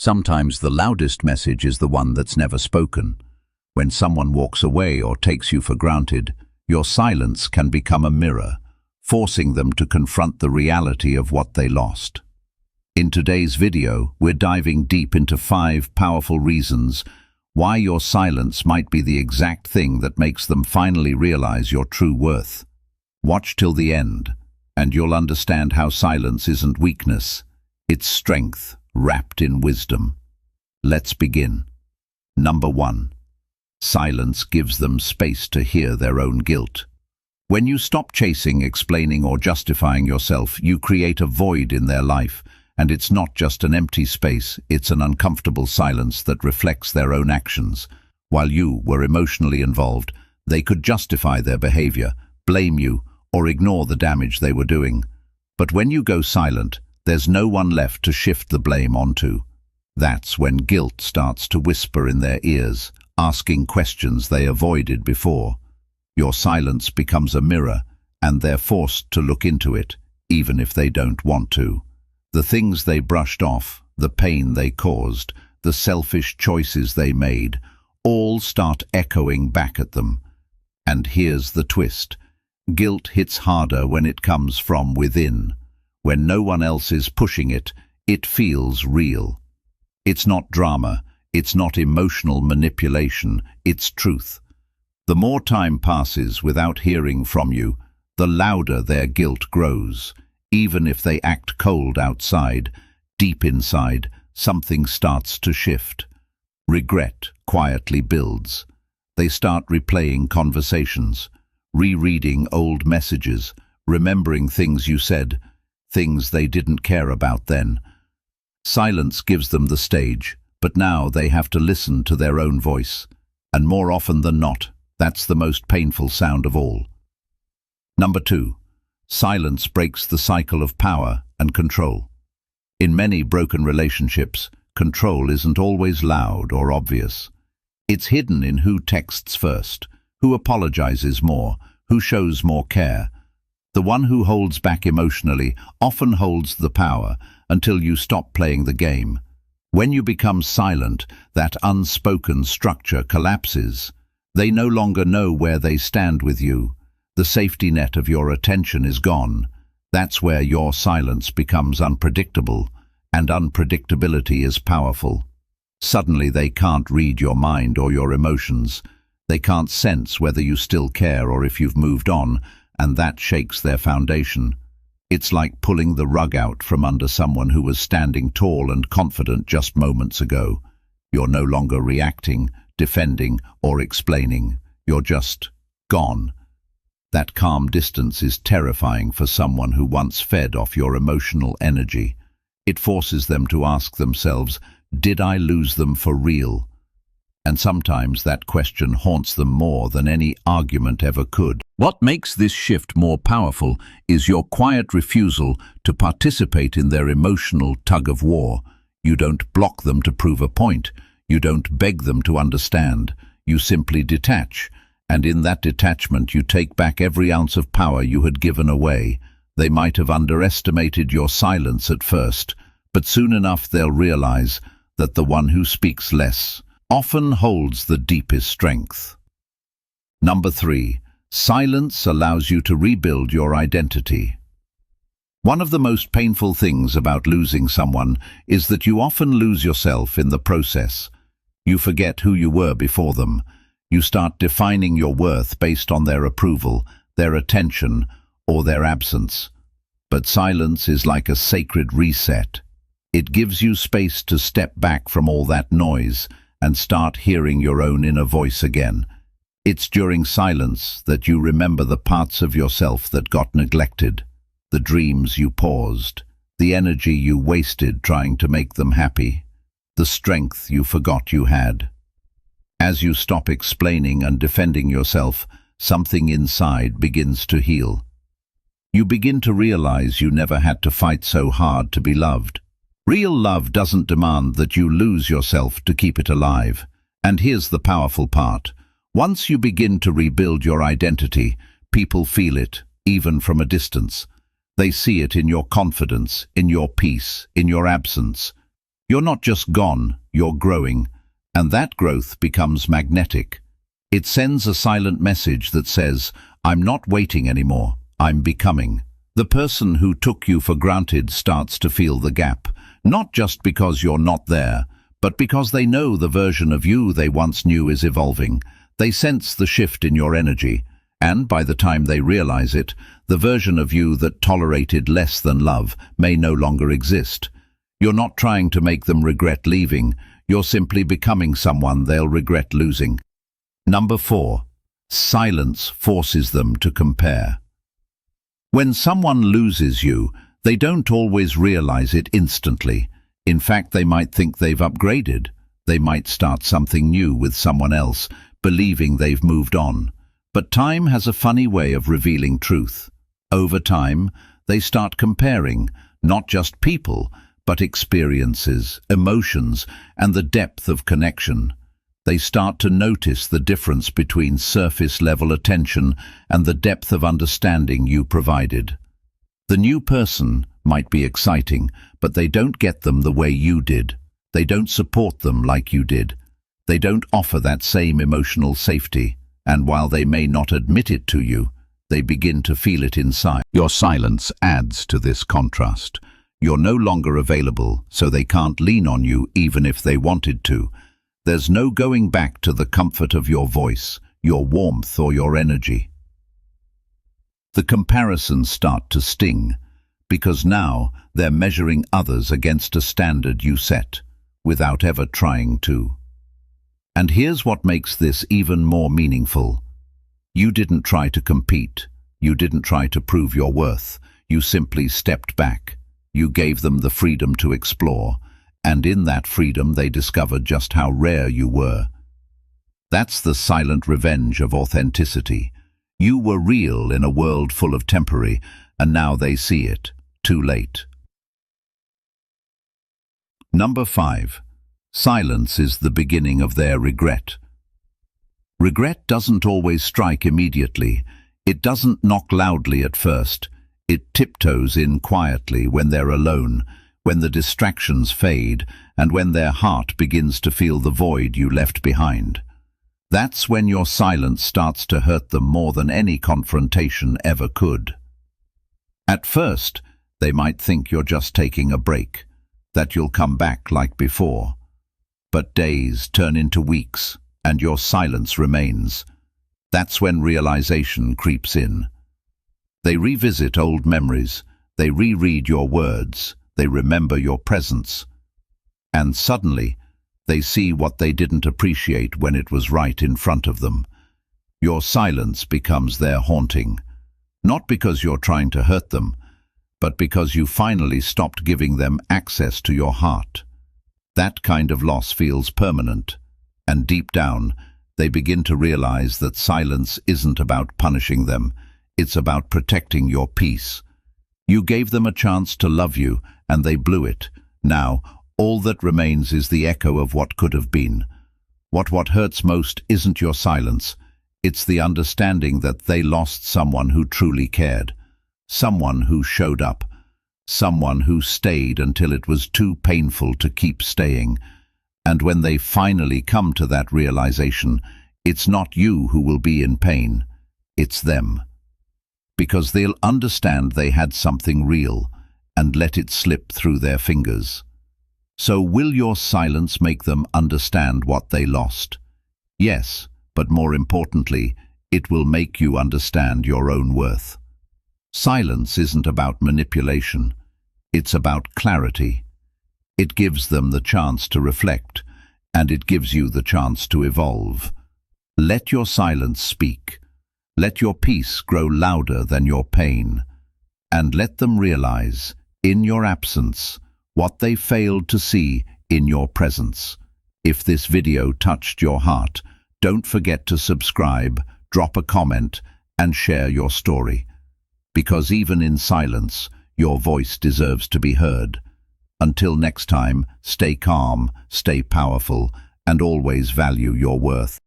Sometimes the loudest message is the one that's never spoken. When someone walks away or takes you for granted, your silence can become a mirror, forcing them to confront the reality of what they lost. In today's video, we're diving deep into 5 powerful reasons why your silence might be the exact thing that makes them finally realize your true worth. Watch till the end, and you'll understand how silence isn't weakness, it's strength wrapped in wisdom. Let's begin. Number 1. Silence gives them space to hear their own guilt. When you stop chasing, explaining, or justifying yourself, you create a void in their life, and it's not just an empty space, it's an uncomfortable silence that reflects their own actions. While you were emotionally involved, they could justify their behavior, blame you, or ignore the damage they were doing. But when you go silent, there's no one left to shift the blame onto. That's when guilt starts to whisper in their ears, asking questions they avoided before. Your silence becomes a mirror, and they're forced to look into it, even if they don't want to. The things they brushed off, the pain they caused, the selfish choices they made, all start echoing back at them. And here's the twist. Guilt hits harder when it comes from within. When no one else is pushing it, it feels real. It's not drama, it's not emotional manipulation, it's truth. The more time passes without hearing from you, the louder their guilt grows. Even if they act cold outside, deep inside, something starts to shift. Regret quietly builds. They start replaying conversations, rereading old messages, remembering things you said, things they didn't care about then. Silence gives them the stage, but now they have to listen to their own voice. And more often than not, that's the most painful sound of all. Number 2. Silence breaks the cycle of power and control. In many broken relationships, control isn't always loud or obvious. It's hidden in who texts first, who apologizes more, who shows more care. The one who holds back emotionally often holds the power until you stop playing the game. When you become silent, that unspoken structure collapses. They no longer know where they stand with you. The safety net of your attention is gone. That's where your silence becomes unpredictable, and unpredictability is powerful. Suddenly they can't read your mind or your emotions. They can't sense whether you still care or if you've moved on, and that shakes their foundation. It's like pulling the rug out from under someone who was standing tall and confident just moments ago. You're no longer reacting, defending, or explaining. You're just gone. That calm distance is terrifying for someone who once fed off your emotional energy. It forces them to ask themselves, did I lose them for real? And sometimes that question haunts them more than any argument ever could. What makes this shift more powerful is your quiet refusal to participate in their emotional tug-of-war. You don't block them to prove a point. You don't beg them to understand. You simply detach. And in that detachment you take back every ounce of power you had given away. They might have underestimated your silence at first, but soon enough they'll realize that the one who speaks less often holds the deepest strength. Number 3. Silence allows you to rebuild your identity. One of the most painful things about losing someone is that you often lose yourself in the process. You forget who you were before them. You start defining your worth based on their approval, their attention, or their absence. But silence is like a sacred reset. It gives you space to step back from all that noise and start hearing your own inner voice again. It's during silence that you remember the parts of yourself that got neglected, the dreams you paused, the energy you wasted trying to make them happy, the strength you forgot you had. As you stop explaining and defending yourself, something inside begins to heal. You begin to realize you never had to fight so hard to be loved. Real love doesn't demand that you lose yourself to keep it alive. And here's the powerful part. Once you begin to rebuild your identity, people feel it, even from a distance. They see it in your confidence, in your peace, in your absence. You're not just gone, you're growing, and that growth becomes magnetic. It sends a silent message that says, I'm not waiting anymore, I'm becoming. The person who took you for granted starts to feel the gap, not just because you're not there, but because they know the version of you they once knew is evolving. They sense the shift in your energy, and by the time they realize it, the version of you that tolerated less than love may no longer exist. You're not trying to make them regret leaving, you're simply becoming someone they'll regret losing. Number 4. Silence forces them to compare. When someone loses you, they don't always realize it instantly. In fact, they might think they've upgraded. They might start something new with someone else, believing they've moved on. But time has a funny way of revealing truth. Over time, they start comparing, not just people, but experiences, emotions, and the depth of connection. They start to notice the difference between surface-level attention and the depth of understanding you provided. The new person might be exciting, but they don't get them the way you did. They don't support them like you did. They don't offer that same emotional safety, and while they may not admit it to you, they begin to feel it inside. Your silence adds to this contrast. You're no longer available, so they can't lean on you even if they wanted to. There's no going back to the comfort of your voice, your warmth, or your energy. The comparisons start to sting, because now they're measuring others against a standard you set, without ever trying to. And here's what makes this even more meaningful. You didn't try to compete. You didn't try to prove your worth. You simply stepped back. You gave them the freedom to explore, and in that freedom they discovered just how rare you were. That's the silent revenge of authenticity. You were real in a world full of temporary, and now they see it, too late. Number 5. Silence is the beginning of their regret. Regret doesn't always strike immediately. It doesn't knock loudly at first. It tiptoes in quietly when they're alone, when the distractions fade, and when their heart begins to feel the void you left behind. That's when your silence starts to hurt them more than any confrontation ever could. At first, they might think you're just taking a break, that you'll come back like before. But days turn into weeks, and your silence remains. That's when realization creeps in. They revisit old memories, they reread your words, they remember your presence. And suddenly, they see what they didn't appreciate when it was right in front of them. Your silence becomes their haunting, not because you're trying to hurt them, but because you finally stopped giving them access to your heart. That kind of loss feels permanent, and deep down, they begin to realize that silence isn't about punishing them, it's about protecting your peace. You gave them a chance to love you, and they blew it. Now, all that remains is the echo of what could have been. What hurts most isn't your silence, it's the understanding that they lost someone who truly cared, someone who showed up, someone who stayed until it was too painful to keep staying. And when they finally come to that realization, it's not you who will be in pain, it's them. Because they'll understand they had something real and let it slip through their fingers. So will your silence make them understand what they lost? Yes, but more importantly, it will make you understand your own worth. Silence isn't about manipulation, it's about clarity. It gives them the chance to reflect, and it gives you the chance to evolve. Let your silence speak. Let your peace grow louder than your pain, and let them realize, in your absence, what they failed to see in your presence. If this video touched your heart, don't forget to subscribe, drop a comment, and share your story. Because even in silence, your voice deserves to be heard. Until next time, stay calm, stay powerful, and always value your worth.